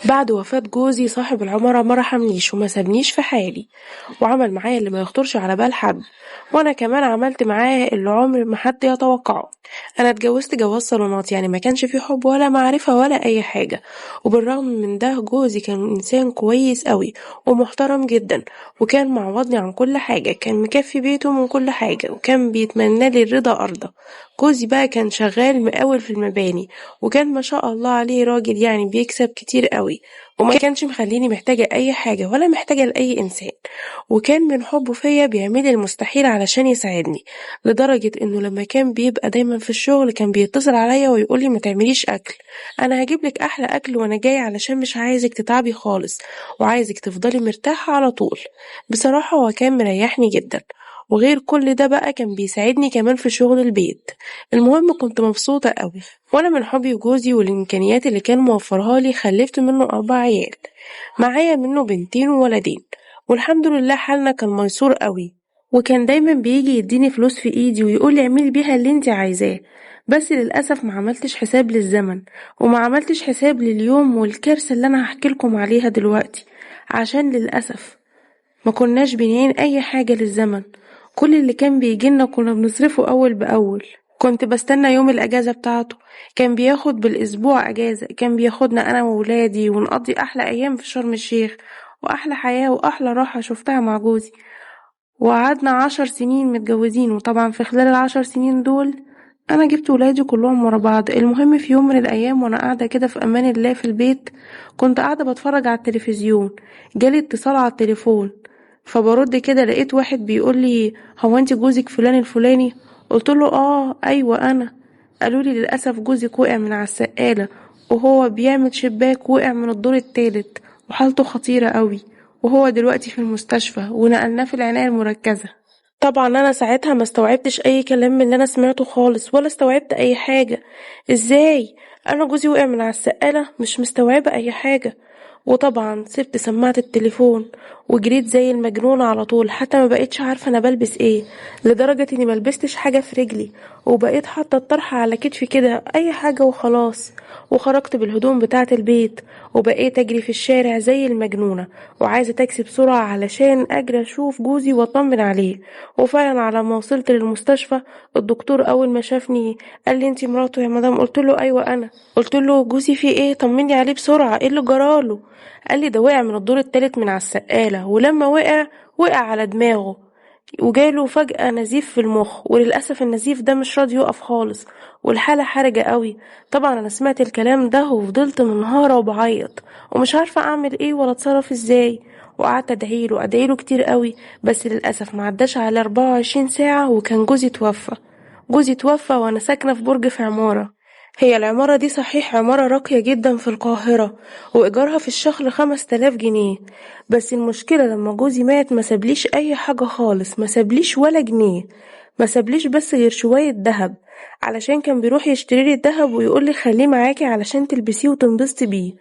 بعد وفاة جوزي صاحب العمارة ما رحمنيش وما سابنيش في حالي، وعمل معايا اللي ما يخطرش على بال حد، وانا كمان عملت معاه اللي عمر ما حد يتوقعه. انا اتجوزت جواز صالونات، يعني ما كانش فيه حب ولا معرفة ولا اي حاجة، وبالرغم من ده جوزي كان انسان كويس قوي ومحترم جدا، وكان معوضني عن كل حاجة، كان مكفي بيته من كل حاجة، وكان بيتمنى لي الرضا أرضى. جوزي بقى كان شغال مقاول في المباني، وكان ما شاء الله عليه راجل يعني بيكسب كتير قوي، وما كانش مخليني محتاجة أي حاجة ولا محتاجة لأي إنسان، وكان من حبه فيا بيعمل المستحيل علشان يساعدني، لدرجة إنه لما كان بيبقى دايما في الشغل كان بيتصل عليا ويقولي ما تعمليش أكل، أنا هجيبلك أحلى أكل وأنا جاي، علشان مش عايزك تتعبي خالص، وعايزك تفضلي مرتاحة على طول. بصراحة هو كان مريحني جدا، وغير كل ده بقى كان بيساعدني كمان في شغل البيت. المهم كنت مبسوطة قوي، وانا من حبي وجوزي والامكانيات اللي كان موفرها لي خلفت منه 4 عيال، معايا منه بنتين وولدين، والحمد لله حالنا كان ميسور قوي. وكان دايما بيجي يديني فلوس في ايدي ويقول لي اعملي بيها اللي انت عايزاه، بس للأسف ما عملتش حساب للزمن، وما عملتش حساب لليوم والكارثة اللي انا هحكي لكم عليها دلوقتي، عشان للأسف ما كناش بنعين أي حاجة للزمن. كل اللي كان بيجيلنا كنا بنصرفه أول بأول. كنت بستنى يوم الأجازة بتاعته، كان بياخد بالأسبوع أجازة، كان بياخدنا أنا وولادي ونقضي أحلى أيام في شرم الشيخ، وأحلى حياة وأحلى راحة شفتها مع جوزي. وقعدنا 10 سنين متجوزين، وطبعا في خلال ال10 سنين دول أنا جبت ولادي كلهم ورا بعض. المهم في يوم من الأيام وأنا قاعدة كده في أمان الله في البيت، كنت قاعدة بتفرج على التلفزيون، جالي اتصال على التليفون، فبرد كده لقيت واحد بيقول لي هو انت جوزك فلان الفلاني؟ قلت له اه ايوه انا. قالوا لي للاسف جوزك وقع من على السقاله، وهو بيعمل شباك وقع من الدور التالت، وحالته خطيره قوي، وهو دلوقتي في المستشفى ونقلناه في العنايه المركزه. طبعا انا ساعتها ما استوعبتش اي كلام من اللي انا سمعته خالص، ولا استوعبت اي حاجه. ازاي انا جوزي وقع من على السقاله؟ مش مستوعبه اي حاجه. وطبعا سبت سماعة التليفون وجريت زي المجنونة على طول، حتى ما بقيتش عارفة انا بلبس ايه، لدرجة اني ملبستش حاجة في رجلي، وبقيت حاطة الطرحة على كتفي كده اي حاجة وخلاص، وخرجت بالهدوم بتاعة البيت، وبقيت اجري في الشارع زي المجنونة، وعايزة تاكسي بسرعة علشان اجري اشوف جوزي واطمن عليه. وفعلا على ما وصلت للمستشفى، الدكتور اول ما شافني قال لي انتي مراته يا مدام؟ قلت له ايوه انا. قلت له جوزي فيه ايه؟ طمني عليه بسرعة، ايه اللي جراله؟ قال لي ده وقع من الدور التالت من على السقالة، ولما وقع على دماغه، وجاله فجأة نزيف في المخ، وللأسف النزيف ده مش راضي يقف خالص، والحالة حرجة قوي. طبعا أنا سمعت الكلام ده وفضلت منهارة وبعيط، ومش عارفة أعمل إيه ولا أتصرف إزاي، وقعدت أدعيله كتير قوي، بس للأسف ما عداش على 24 ساعة وكان جوزي توفى. جوزي توفى وأنا ساكنة في برج في عمارة. هي العمارة دي صحيح عمارة راقية جدا في القاهرة، وإيجارها في الشهر 5000 جنيه، بس المشكلة لما جوزي مات ما سابليش أي حاجة خالص، ما سابليش ولا جنيه، ما سابليش بس غير شوية دهب، علشان كان بيروح يشتري لي الدهب ويقول لي خليه معاكي علشان تلبسيه وتنبسطي بيه.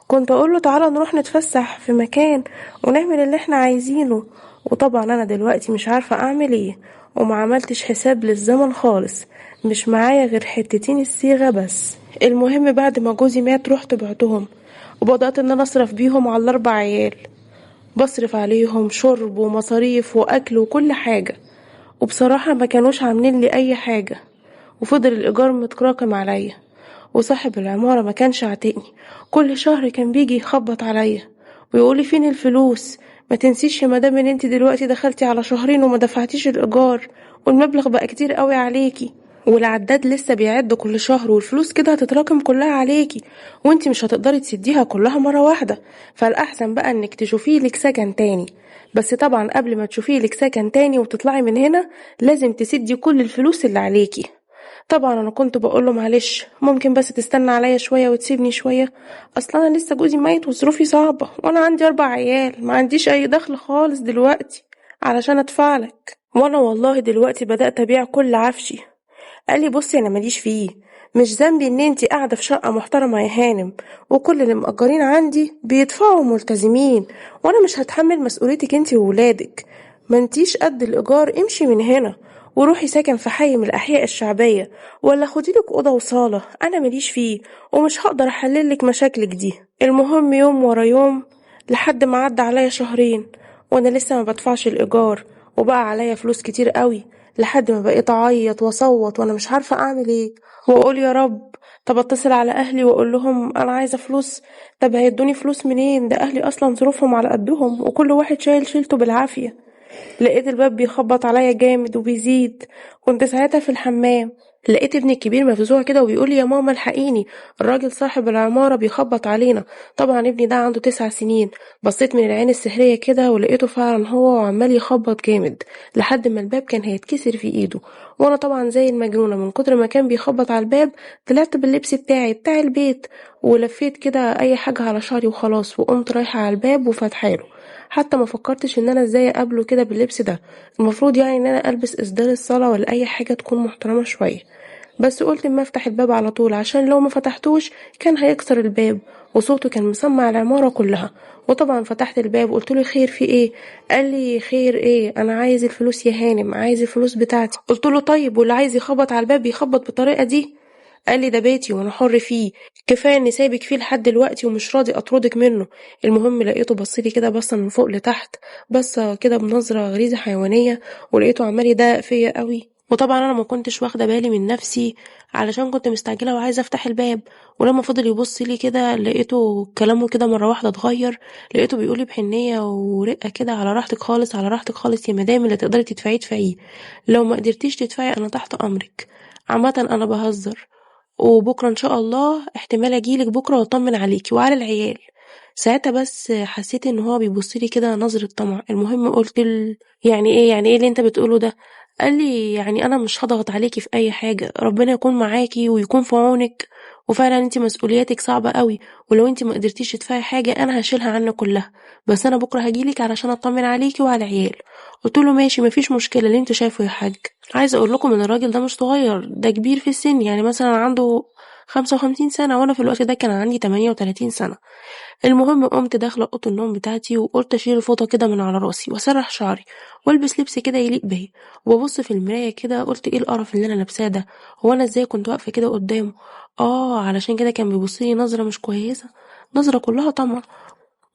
كنت أقول له تعالى نروح نتفسح في مكان ونعمل اللي احنا عايزينه. وطبعا أنا دلوقتي مش عارفة أعمل ايه، وما عملتش حساب للزمن خالص، مش معايا غير حتتين الصيغة بس. المهم بعد ما جوزي مات رحت بعتهم، وبدأت ان انا اصرف بيهم على ال4 عيال، بصرف عليهم شرب ومصاريف واكل وكل حاجة، وبصراحة ما كانوش عاملين لي اي حاجة، وفضل الايجار متراكم عليا، وصاحب العمارة ما كانش عاتقني، كل شهر كان بيجي يخبط عليا ويقولي فين الفلوس، ما تنسيش يا مدام ان انت دلوقتي دخلتي على شهرين وما دفعتيش الايجار، والمبلغ بقى كتير قوي عليكي، والعداد لسه بيعد كل شهر، والفلوس كده هتتراكم كلها عليكي، وانتي مش هتقدري تسديها كلها مرة واحدة، فالأحسن بقى انك تشوفي لك سكن تاني. بس طبعا قبل ما تشوفي لك سكن تاني وتطلعي من هنا لازم تسدي كل الفلوس اللي عليكي. طبعا انا كنت بقوله معلش ممكن بس تستنى عليا شوية وتسيبني شوية، اصلا انا لسه جوزي ميت وظروفي صعبة، وانا عندي 4 عيال، ما عنديش اي دخل خالص دلوقتي علشان ادفعلك، وانا والله دلوقتي بدأت ابيع كل عفشي. قال لي بصي انا ماليش فيه، مش ذنبي ان انتي قاعده في شقه محترمه يا هانم، وكل اللي مأجرين عندي بيدفعوا ملتزمين، وانا مش هتحمل مسؤوليتك انتي وولادك، ما انتيش قد الايجار، امشي من هنا. وروحي سكن في حي من الأحياء الشعبية، ولا خديلك أوضة وصالة، أنا ماليش فيه ومش هقدر أحللك مشاكلك دي. المهم يوم ورا يوم لحد ما عدى عليا شهرين وأنا لسه ما بدفعش الإيجار، وبقى عليا فلوس كتير قوي، لحد ما بقيت أعيط وأصوت وأنا مش عارفة أعمل إيه، وأقول يا رب طب أتصل على أهلي وأقول لهم أنا عايزة فلوس. طب هيدوني فلوس منين؟ ده أهلي أصلا ظروفهم على قدهم وكل واحد شايل شيلته بالعافية. لقيت الباب بيخبط عليا جامد وبيزيد. كنت ساعتها في الحمام، لقيت ابني الكبير مفزوع كده وبيقول لي يا ماما الحقيني، الراجل صاحب العمارة بيخبط علينا. طبعا ابني ده عنده 9 سنين. بصيت من العين السحرية كده ولقيته فعلا هو وعمال يخبط جامد لحد ما الباب كان هيتكسر في ايده. وانا طبعا زي المجنونة من كتر ما كان بيخبط على الباب طلعت باللبس بتاع البيت ولفيت كده اي حاجة على شعري وخلاص، وقمت رايحة على الباب وفاتحاله. حتى ما فكرتش ان انا ازاي اقابله كده باللبس ده، المفروض يعني ان انا البس اسدال الصلاة ولا اي حاجة تكون محترمة شوية. بس قلت اما افتح الباب على طول عشان لو ما فتحتوش كان هيكسر الباب، وصوته كان مسمع العمارة كلها. وطبعا فتحت الباب قلت له خير في ايه؟ قال لي خير ايه، انا عايز الفلوس يا هانم، عايز الفلوس بتاعتي. قلت له طيب واللي عايز يخبط على الباب يخبط بالطريقة دي؟ قال لي ده بيتي وانا حر فيه، كفايه اني سايبك فيه لحد دلوقتي ومش راضي اطردك منه. المهم لقيته بصلي كده بصه من فوق لتحت، بصه كده بنظره غريزه حيوانيه، ولقيته عمال يضايق فيا قوي. وطبعا انا ما كنتش واخده بالي من نفسي علشان كنت مستعجله وعايزه افتح الباب. ولما فضل يبص لي كده لقيته كلامه كده مره واحده اتغير، لقيته بيقولي بحنيه ورقه كده على راحتك خالص، على راحتك خالص يا مدام، اللي تقدري تدفعيه ادفعيه، لو ما قدرتيش تدفعي انا تحت امرك. عامه انا بهزر، وبكرة إن شاء الله احتمال أجيلك بكرة وأطمن عليكي وعلى العيال. ساعتها بس حسيت إن هو بيبصلي كده نظرة طمع. المهم قلت يعني إيه اللي أنت بتقوله ده؟ قال لي يعني أنا مش هضغط عليكي في أي حاجة، ربنا يكون معاكي ويكون في عونك، وفعلا انت مسؤولياتك صعبة قوي، ولو انت ما قدرتيش تدفعي حاجة أنا هشيلها عنك كلها، بس أنا بكرة هجيلك علشان أطمن عليكي وعلى العيال. قلت له ماشي مفيش مشكلة اللي انت شايفه يا حاج. عايزة أقول لكم إن الراجل ده مش صغير، ده كبير في السن، يعني مثلا عنده 55 سنة وأنا في الوقت ده كان عندي 38 سنة. المهم قمت داخلة أوضة النوم بتاعتي وقلت أشيل الفوطة كده من على راسي وأسرح شعري وألبس لبس كده يليق بيا، وببص في المراية كده قلت إيه القرف اللي أنا لابساه ده، هو أنا إزاي كنت واقفة كده قدامه؟ علشان كده كان بيبصلي نظرة مش كويسة، نظرة كلها طمع،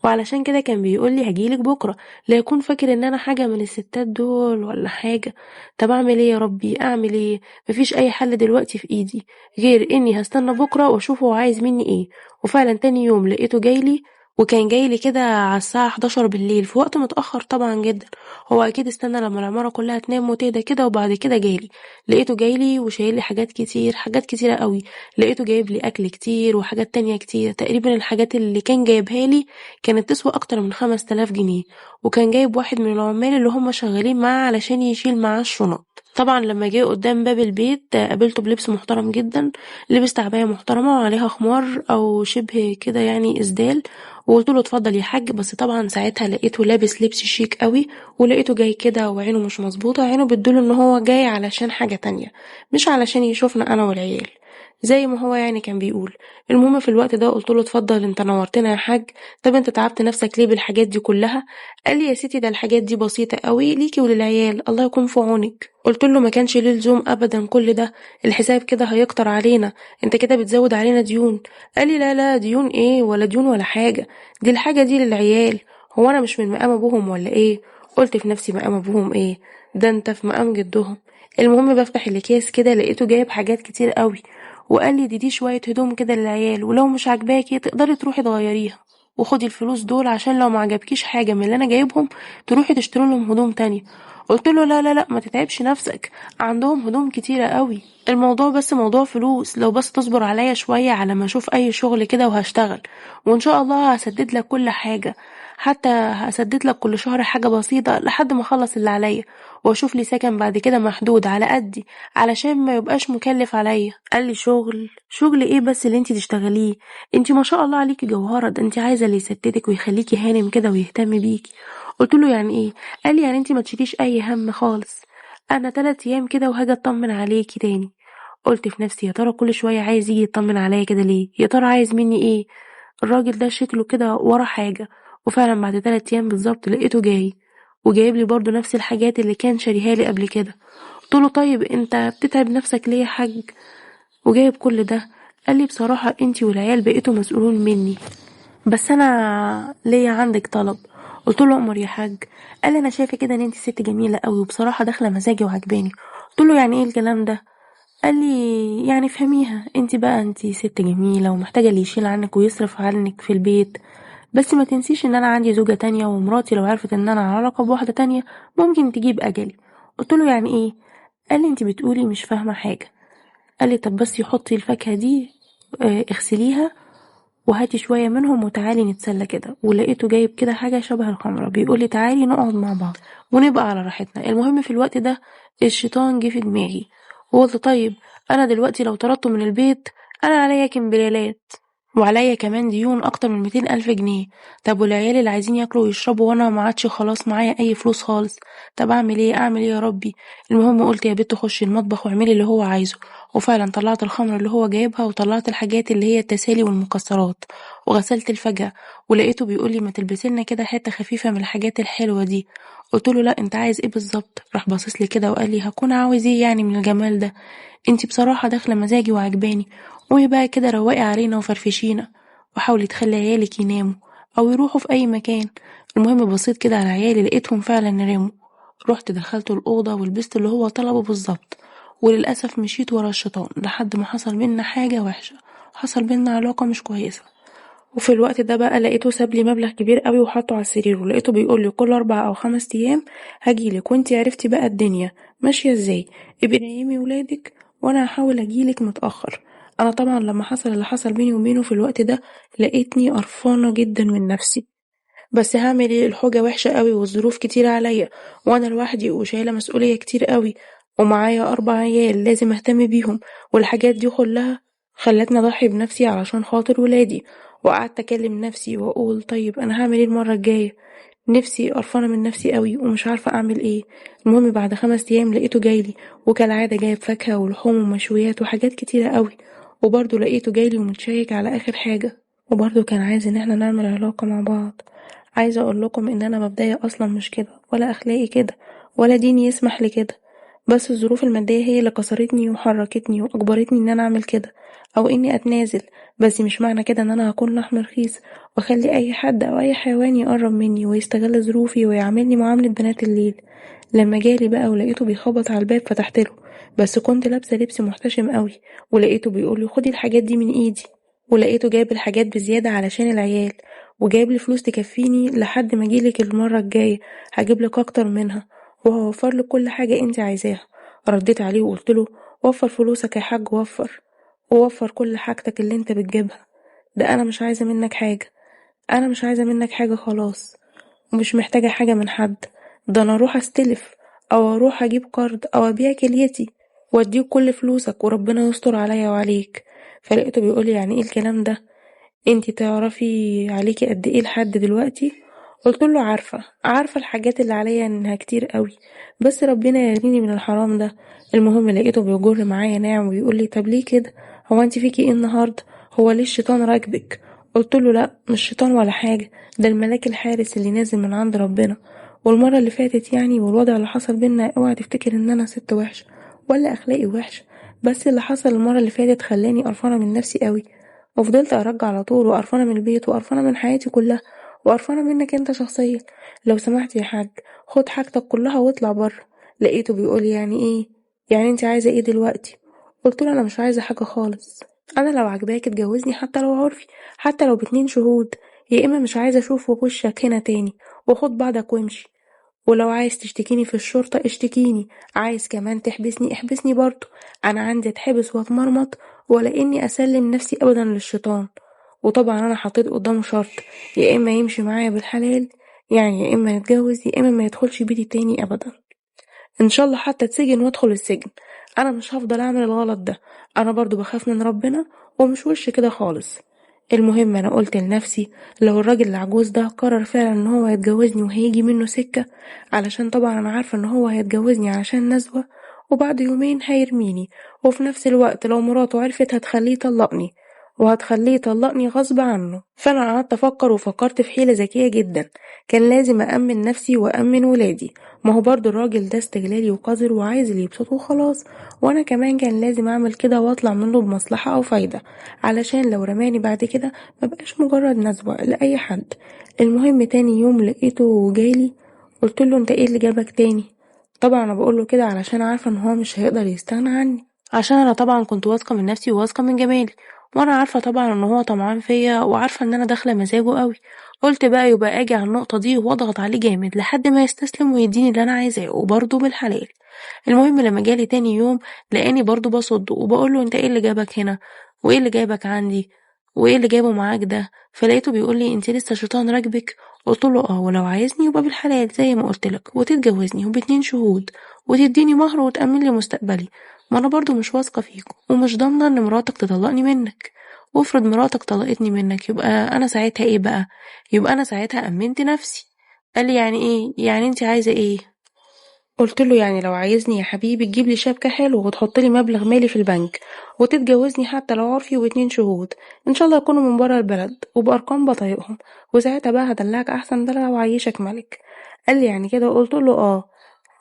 وعلشان كده كان بيقولي هجيلك بكرة، لا يكون فاكر ان انا حاجة من الستات دول ولا حاجة. طب اعمل ايه يا ربي اعمل ايه؟ مفيش اي حل دلوقتي في ايدي غير اني هستنى بكرة واشوفه هو عايز مني ايه. وفعلا تاني يوم لقيته جايلي، وكان جايلي كده على الساعة 11 بالليل في وقت متأخر طبعا جدا. هو اكيد استنى لما العمارة كلها تنام وتهدى كده وبعد كده جايلي. لقيته جايلي وشايل لي حاجات كتير، حاجات كتيرة قوي. لقيته جايب لي اكل كتير وحاجات تانية كتير، تقريبا الحاجات اللي كان جايبها لي كانت تسوى أكتر من 5000 جنيه. وكان جايب واحد من العمال اللي هم شغالين معاه علشان يشيل معاه الشنط. طبعا لما جه قدام باب البيت قابلته بلبس محترم جدا، لبس تعباية محترمة وعليها خمار أو شبه كده يعني إسدال، وقلت له اتفضل يا حاج. بس طبعا ساعتها لقيته لابس لبس شيك قوي، ولقيته جاي كده وعينه مش مظبوطة، عينه بتدل ان هو جاي علشان حاجة تانية، مش علشان يشوفنا انا والعيال زي ما هو يعني كان بيقول. المهم في الوقت ده قلت له اتفضل انت نورتنا يا حاج، طب انت تعبت نفسك ليه بالحاجات دي كلها؟ قال لي يا ستي ده الحاجات دي بسيطة قوي ليكي وللعيال، الله يكون في عونك. قلت له ما كانش ليه لزوم ابدا كل ده، الحساب كده هيكتر علينا، انت كده بتزود علينا ديون. قال لي لا لا ديون ايه ولا ديون ولا حاجة، دي الحاجة دي للعيال، هو انا مش من مقام ابوهم ولا ايه؟ قلت في نفسي مقام ابوهم ايه، ده انت في مقام جدهم. المهم بفتح الاكياس كده لقيته جايب حاجات كتير قوي، وقال لي دي شوية هدوم كده للعيال، ولو مش عاجباكي تقدري تروحي تغيريها وخدي الفلوس دول عشان لو ما عجبكيش حاجة من اللي انا جايبهم تروحي تشتري لهم هدوم تانية. قلت له لا لا لا ما تتعبش نفسك، عندهم هدوم كتيرة قوي، الموضوع بس موضوع فلوس، لو بس تصبر عليا شوية على ما اشوف اي شغل كده وهشتغل، وان شاء الله هسدد لك كل حاجة، حتى هسدد لك كل شهر حاجة بسيطة لحد ما اخلص اللي عليا، واشوف لي سكن بعد كده محدود على قدي علشان ما يبقاش مكلف عليا. قال لي شغل ايه بس اللي انتي تشتغليه؟ انتي ما شاء الله عليكي جوهرة، ده انتي عايزة اللي يسددك ويخليكي هانم كده ويهتم بيكي. قلت له يعني ايه؟ قال لي يعني انتي ما تشيليش اي هم خالص، انا 3 ايام كده وهاجي اطمن عليكي تاني. قلت في نفسي يا ترى كل شوية عايز يجي يطمن عليا كده ليه؟ يا ترى عايز مني ايه؟ الراجل ده شكله كده ورا حاجة. وفعلا بعد 3 ايام بالظبط لقيته جاي، وجايب لي برضو نفس الحاجات اللي كان شاريها لي قبل كده. قلتله طيب انت بتتعب نفسك ليه يا حاج وجايب كل ده؟ قال لي بصراحة انتي والعيال بقيتوا مسؤولون مني، بس انا ليا عندك طلب. قلت له امر يا حاج. قال لي انا شايفه كده ان انت ست جميله قوي وبصراحه داخله مزاجي وعجباني. قلت له يعني ايه الكلام ده؟ قال لي يعني فهميها انت بقى، انت ست جميله ومحتاجه اللي يشيل عنك ويصرف عنك في البيت، بس ما تنسيش ان انا عندي زوجه تانية ومراتي لو عرفت ان انا على علاقه بواحده تانية ممكن تجيب اجلي. قلت له يعني ايه؟ قال لي انت بتقولي مش فاهمه حاجه. قال لي طب بس حطي الفاكهه دي اغسليها وهاتي شوية منهم وتعالي نتسلى كده، ولقيته جايب كده حاجة شبه الخمرة بيقولي تعالي نقعد مع بعض ونبقى على راحتنا. المهم في الوقت ده الشيطان جه في دماغي وقلت طيب أنا دلوقتي لو طردته من البيت أنا عليا كمبريالات وعليا كمان ديون أكتر من 200,000 جنيه. طب والعيال اللي عايزين ياكلوا ويشربوا وأنا ما عادش خلاص معايا أي فلوس خالص. طب أعمل إيه أعمل إيه يا ربي؟ المهم قلت يا بت خشي المطبخ واعملي اللي هو عايزه. وفعلا طلعت الخمر اللي هو جايبها وطلعت الحاجات اللي هي التسالي والمكسرات وغسلت الفجأة، ولقيته بيقولي ما تلبسيلنا كده حتة خفيفة من الحاجات الحلوة دي. قلتله لا انت عايز ايه بالظبط؟ راح باصصلي كده وقال لي هكون عاوز ايه يعني من الجمال ده؟ انتي بصراحة داخلة مزاجي وعجباني، قومي بقى كده روقي علينا وفرفشينا وحاولي تخلي عيالك يناموا او يروحوا في اي مكان. المهم بصيت كده على عيالي لقيتهم فعلا ناموا. رحت دخلته الأوضة ولبست اللي هو طلبه بالظبط، وللأسف مشيت ورا الشيطان لحد ما حصل بينا حاجة وحشة، حصل بينا علاقة مش كويسة. وفي الوقت ده بقى لقيته ساب لي مبلغ كبير قوي وحطه على السرير، ولقيته بيقول لي كل 4 أو 5 أيام هجيلك وانتي عرفتي بقى الدنيا ماشية ازاي، ابقي نيمي ولادك وانا هحاول اجيلك متأخر. انا طبعا لما حصل اللي حصل بيني وبينه في الوقت ده لقيتني قرفانة جدا من نفسي، بس هاعمل ايه الحوجة وحشة قوي والظروف كتيرة عليا وانا لوحدي وشايلة مسؤولية كتير قوي ومعايا 4 عيال لازم اهتم بيهم، والحاجات دي كلها خلتني اضحي بنفسي علشان خاطر ولادي. وقعدت اكلم نفسي واقول طيب انا هعمل ايه المرة الجاية؟ نفسي قرفانة من نفسي قوي ومش عارفة اعمل ايه. المهم بعد 5 ايام لقيته جايلي وكالعادة جايب فاكهة ولحوم ومشويات وحاجات كتيرة قوي، وبرضه لقيته جايلي ومتشيك على اخر حاجة، وبرضه كان عايز ان احنا نعمل علاقة مع بعض. عايزة اقول لكم ان انا مبدئيا اصلا مش كده ولا اخلاقي كده ولا ديني يسمح لكده، بس الظروف المادية هي اللي كسرتني وحركتني واجبرتني ان انا اعمل كده او اني اتنازل. بس مش معنى كده ان انا هكون لحم رخيص واخلي اي حد او اي حيوان يقرب مني ويستغل ظروفي ويعاملني معاملة بنات الليل. لما جالي بقى ولقيته بيخبط على الباب فتحت له، بس كنت لابسة لبس محتشم قوي، ولقيته بيقولي خدي الحاجات دي من ايدي، ولقيته جايب الحاجات بزيادة علشان العيال وجايب لي فلوس تكفيني لحد ما اجيلك المرة الجاية هجيبلك اكتر منها وهوفر لك كل حاجة انت عايزاها. رديت عليه وقلت له وفر فلوسك يا حاج وفر، ووفر كل حاجتك اللي انت بتجيبها، ده انا مش عايزة منك حاجة، انا مش عايزة منك حاجة خلاص ومش محتاجة حاجة من حد، ده انا اروح استلف او اروح اجيب قرض او ابيع كليتي واديك كل فلوسك وربنا يستر عليا وعليك. فلقيته بيقولي يعني ايه الكلام ده؟ انتي تعرفي عليكي قد ايه لحد دلوقتي؟ قلت له عارفة الحاجات اللي عليا انها كتير قوي، بس ربنا يغنيني من الحرام ده. المهم لقيته بيجر معايا ناعم ويقول لي طب ليه كده؟ هو انتي فيكي ايه النهارده؟ هو ليه الشيطان راكبك؟ قلت له لا مش شيطان ولا حاجة، ده الملاك الحارس اللي نازل من عند ربنا. والمرة اللي فاتت يعني والوضع اللي حصل بينا اوعى تفتكر ان انا ست وحشة ولا اخلاقي وحشة، بس اللي حصل المرة اللي فاتت خلاني قرفانة من نفسي قوي وفضلت ارجع على طول وقرفانة من البيت وقرفانة من حياتي كلها وقرفانة منك انت شخصيا. لو سمحت يا حاج خد حاجتك كلها واطلع بره. لقيته بيقول يعني ايه؟ يعني انت عايزة ايه دلوقتي؟ قلت له انا مش عايزة حاجة خالص، انا لو عجباك اتجوزني حتى لو عرفي، حتى لو ب2 شهود، يا اما مش عايزة اشوف وشك هنا تاني وخد بعضك وامشي. ولو عايز تشتكيني في الشرطة اشتكيني، عايز كمان تحبسني احبسني برضه، انا عندي اتحبس واتمرمط ولا اني اسلم نفسي ابدا للشيطان. وطبعا انا حطيت قدامه شرط، يا اما يمشي معايا بالحلال يعني يا اما نتجوز يا اما ما يدخلش بيتي تاني ابدا، ان شاء الله حتى اتسجن وادخل السجن، انا مش هفضل اعمل الغلط ده، انا برضو بخاف من ربنا ومش وش كده خالص. المهم انا قلت لنفسي لو الراجل العجوز ده قرر فعلا ان هو هيتجوزني وهيجي منه سكة، علشان طبعا انا عارفة ان هو هيتجوزني عشان نزوة وبعد يومين هيرميني، وفي نفس الوقت لو مراته عرفت هتخليه يطلقني، وهتخليه يطلقني غصب عنه. فأنا قعدت أفكر وفكرت في حيلة ذكية جدا، كان لازم أأمن نفسي وأأمن ولادي، ما هو برضو الراجل ده استغلالي وقذر وعايز اللي يبسطه وخلاص، وأنا كمان كان لازم أعمل كده وأطلع منه بمصلحة أو فايدة، علشان لو رماني بعد كده مبقاش مجرد نزوة لأي حد. المهم تاني يوم لقيته جالي، قلتله انت ايه اللي جابك تاني؟ طبعا انا بقوله كده علشان عارفة ان هو مش هيقدر يستغنى عني، عشان انا طبعا كنت واثقة من نفسي وواثقة من جمالي، وانا عارفة طبعا ان هو طمعان فيا وعارفة ان انا داخلة مزاجه قوي. قلت بقى يبقى اجي على النقطة دي واضغط عليه جامد لحد ما يستسلم ويديني اللي انا عايزاه وبرضه بالحلال. المهم لما جالي تاني يوم لقاني برضه بصده وبقوله انت ايه اللي جابك هنا، وايه اللي جابك عندي، وايه اللي جابه معاك ده؟ فلقيته بيقول لي انت لسه شيطان راكبك. قلت له اه، ولو عايزني يبقى بالحلال زي ما قلت لك وتتجوزني وباتنين شهود وتديني مهر وتأمن لي مستقبلي، ما انا برضو مش واثقة فيك ومش ضامنة ان مراتك تطلقني منك، وافرض مراتك طلقتني منك يبقى انا ساعتها ايه بقى؟ يبقى انا ساعتها أمنت نفسي. قال لي يعني ايه؟ يعني انت عايزة ايه؟ قلت له يعني لو عايزني يا حبيبي تجيب لي شبكة حلوة وتحط لي مبلغ مالي في البنك وتتجوزني حتى لو عرفي واتنين شهود، ان شاء الله يكونوا من برا البلد وبأرقام بطايقهم، وساعتها بقى هدلعك احسن دلع وعيشك ملك. قال لي يعني كده؟ قلت له اه.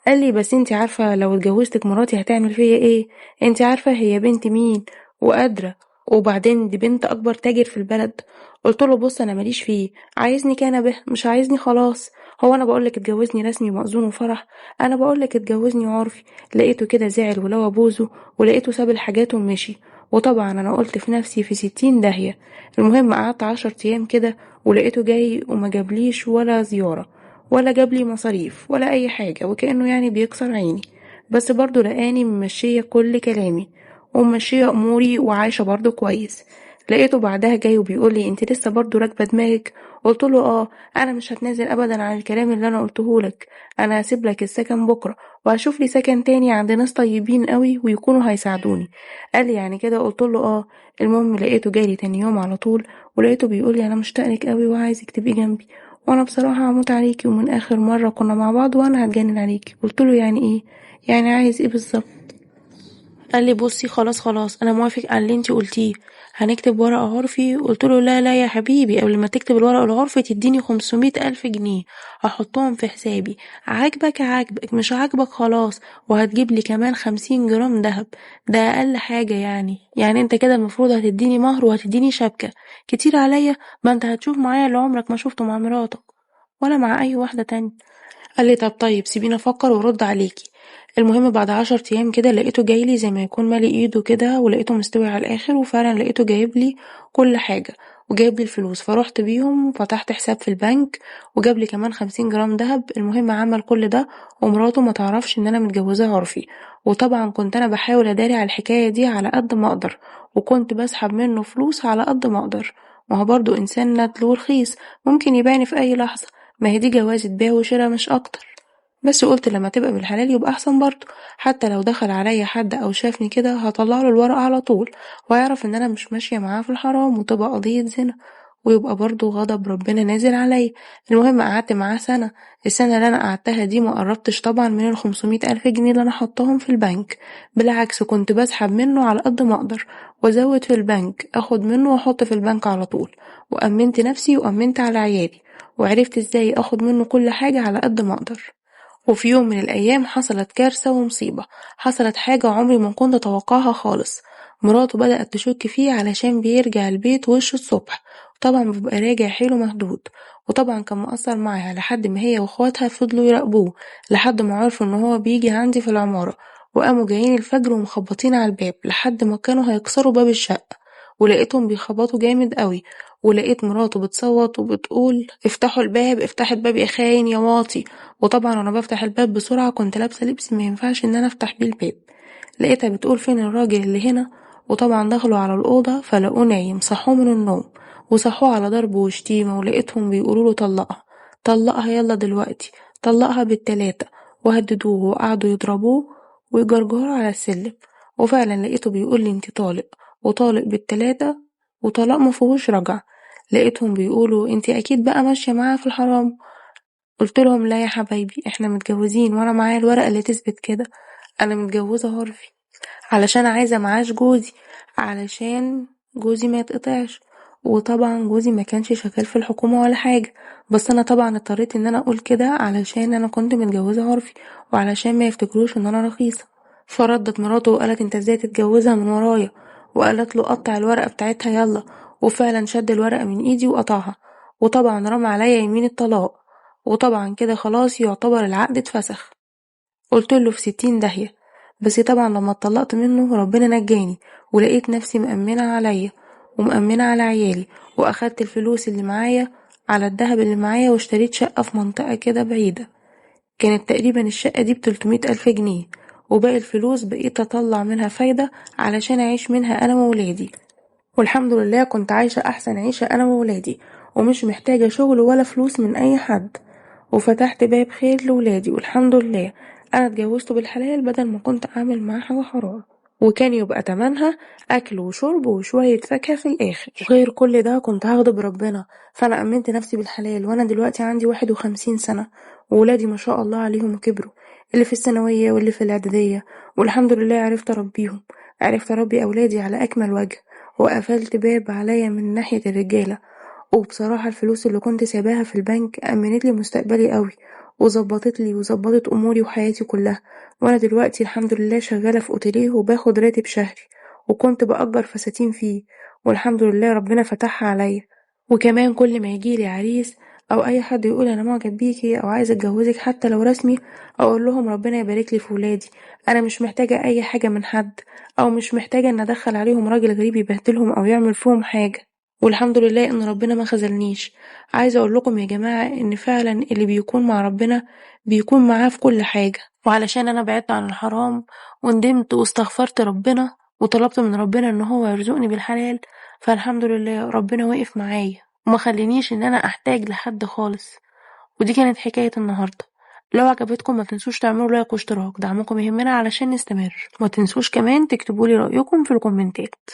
قال لي بس انتي عارفة لو اتجوزتك مراتي هتعمل فيا ايه؟ انتي عارفة هي بنت مين وقادرة، وبعدين دي بنت اكبر تاجر في البلد. قلت له بص انا ماليش فيه، عايزني كان به، مش عايزني خلاص. هو انا بقولك اتجوزني رسمي مأذون وفرح؟ انا بقولك اتجوزني عرفي. لقيته كده زعل ولوى بوزه، ولقيته ساب الحاجات ومشي. وطبعا انا قلت في نفسي في 60 داهية. المهم قعدت 10 ايام كده ولقيته جاي وما جابليش ولا زيارة ولا جابلي مصاريف ولا اي حاجة، وكأنه يعني بيكسر عيني، بس برضه لقاني ممشية كل كلامي وممشية اموري وعايشة برضه كويس. لقيته بعدها جاي وبيقولي انت لسه برضه راكبة دماغك؟ قلت له اه، انا مش هتنازل ابدا عن الكلام اللي انا قلته لك، انا هسيب لك السكن بكره وهشوف لي سكن تاني عند ناس طيبين قوي ويكونوا هيساعدوني. قال لي يعني كده؟ قلت له اه. المهم لقيته جالي تاني يوم على طول، ولقيته بيقولي انا مشتاق لك قوي وعايزك تبقي جنبي، وانا بصراحة هموت عليكي، ومن اخر مرة كنا مع بعض وانا هتجنن عليكي. قلت له يعني ايه؟ يعني عايز ايه بالظبط؟ قال لي بصي خلاص خلاص انا موافق على اللي انتي قلتيه، هنكتب ورقة عرفي. قلت له لا لا يا حبيبي، قبل ما تكتب الورقة العرفي تديني 500,000 جنيه احطهم في حسابي، عاجبك عاجبك، مش عاجبك خلاص، وهتجيب لي كمان 50 جرام دهب، ده اقل حاجة يعني انت كده المفروض هتديني مهر وهتديني شبكة. كتير عليا؟ ما انت هتشوف معايا اللي عمرك ما شفته مع مراتك ولا مع اي واحدة تانية. قال لي طب طيب سيبيني افكر وارد عليكي. المهم بعد 10 ايام كده لقيته جايلي زي ما يكون مالي ايده كده، ولقيته مستوي على الاخر، وفعلا لقيته جايب لي كل حاجة وجايب لي الفلوس، فروحت بيهم وفتحت حساب في البنك وجاب لي كمان 50 جرام دهب. المهم عمل كل ده ومراته ما تعرفش ان انا متجوزاه عرفي، وطبعا كنت انا بحاول اداري على الحكاية دي على قد ما اقدر، وكنت بسحب منه فلوس على قد ما اقدر، ما هو برضو انسان ندل ورخيص ممكن يبان في اي لحظة، ما هي دي جوازة بيع وشرا مش اكتر. بس قلت لما تبقى بالحلال يبقى احسن برضه، حتى لو دخل عليا حد او شافني كده هطلع له الورقة على طول ويعرف ان انا مش ماشية معاه في الحرام وتبقى قضية زنا، ويبقى برضه غضب ربنا نازل عليا. المهم قعدت معاه سنة، السنة اللي انا قعدتها دي ما قربتش طبعا من ال500,000 جنيه اللي انا حطاهم في البنك، بالعكس كنت بسحب منه على قد ما اقدر وازود في البنك، اخد منه واحط في البنك على طول، وامنت نفسي وامنت على عيالي، وعرفت ازاي اخد منه كل حاجة على قد ما اقدر. وفي يوم من الأيام حصلت كارثة ومصيبة، حصلت حاجة عمري ما كنت أتوقعها خالص. مراته بدأت تشك فيه علشان بيرجع البيت وش الصبح، وطبعا بيبقى راجع حيله مهدود، وطبعا كان مقصر معاها لحد ما هي واخواتها فضلوا يراقبوه لحد ما عرفوا ان هو بيجي عندي في العمارة، وقاموا جايين الفجر ومخبطين على الباب لحد ما كانوا هيكسروا باب الشقة، ولقيتهم بيخبطوا جامد قوي، ولقيت مراته بتصوت وبتقول افتحوا الباب، افتح الباب يا خاين يا واطي. وطبعا وانا بفتح الباب بسرعة كنت لابسة لبس ما ينفعش ان انا افتح بيه الباب، لقيتها بتقول فين الراجل اللي هنا. وطبعا دخلوا على الأوضة فلقوه نايم، صحوه من النوم وصحوه على ضرب وشتيمة، ولقيتهم بيقولوا له طلقها، طلقها يلا دلوقتي، طلقها بالتلاتة، وهددوه وقعدوا يضربوه ويجرجروا على السلم. وفعلا لقيته بيقول لي انت طالق، وطالق بالتلاتة، وطلاق مفيهوش رجع. لقيتهم بيقولوا انت اكيد بقى ماشية معاه في الحرام. قلت لهم لا يا حبايبي احنا متجوزين وانا معايا الورقة اللي تثبت كده، انا متجوزة عرفي علشان عايزة معاش جوزي، علشان جوزي ما يتقطعش. وطبعا جوزي ما كانش شغال في الحكومة ولا حاجة، بس انا طبعا اضطريت ان انا اقول كده علشان انا كنت متجوزة عرفي، وعلشان ما يفتكروش ان انا رخيصة. فردت مراته وقالت انت ازاي تتجوزها من ورايا، وقالت له قطع الورقة بتاعتها يلا. وفعلا شد الورقة من ايدي وقطعها، وطبعا رمى عليا يمين الطلاق. وطبعا كده خلاص يعتبر العقد اتفسخ. قلتله في 60 داهية. بس طبعا لما اتطلقت منه ربنا نجاني، ولقيت نفسي مأمنة عليا ومأمنة على عيالي، وأخدت الفلوس اللي معايا على الدهب اللي معايا واشتريت شقة في منطقة كده بعيدة. كانت تقريبا الشقة دي ب300,000 جنيه، وباقي الفلوس بقيت أطلع منها فايدة علشان أعيش منها أنا وولادي. والحمد لله كنت عايشة أحسن عيشة أنا وولادي، ومش محتاجة شغل ولا فلوس من أي حد، وفتحت باب خير لولادي والحمد لله. أنا اتجوزته بالحلال بدل ما كنت أعمل معاه حاجة حرام، وكان يبقى تمنها أكل وشرب وشوية فاكهة في الآخر. وغير كل ده كنت هغضب ربنا. فأنا أمنت نفسي بالحلال، وأنا دلوقتي عندي 51 سنة، وولادي ما شاء الله عليهم كبروا، اللي في الثانوية واللي في الإعدادية، والحمد لله عرفت أربيهم. عرفت أربي أولادي على أكمل وجه، وقفلت باب عليا من ناحية الرجالة. وبصراحة الفلوس اللي كنت سايباها في البنك أمنتلي مستقبلي قوي، وظبطتلي وظبطت أموري وحياتي كلها. وأنا دلوقتي الحمد لله شغالة في أوتيليه وباخد راتب شهري، وكنت بأجر فساتين فيه، والحمد لله ربنا فتحها عليا. وكمان كل ما يجيلي عريس أو أي حد يقول أنا معجب بيكي أو عايز أتجوزك حتى لو رسمي، أقول لهم ربنا يباركلي في ولادي. أنا مش محتاجة أي حاجة من حد، أو مش محتاجة إن أدخل عليهم راجل غريب يبهدلهم أو يعمل فيهم حاجة. والحمد لله إن ربنا ما خذلنيش. عايزة أقول لكم يا جماعة إن فعلا اللي بيكون مع ربنا بيكون معاه في كل حاجة. وعلشان أنا بعدت عن الحرام وندمت واستغفرت ربنا وطلبت من ربنا إن هو يرزقني بالحلال، فالحمد لله ربنا وقف معايا وما خلينيش إن أنا أحتاج لحد خالص. ودي كانت حكاية النهاردة. لو عجبتكم ما تنسوش تعملوا لايك واشتراك، دعمكم يهمنا علشان نستمر. وما تنسوش كمان تكتبولي رأيكم في الكومنتات.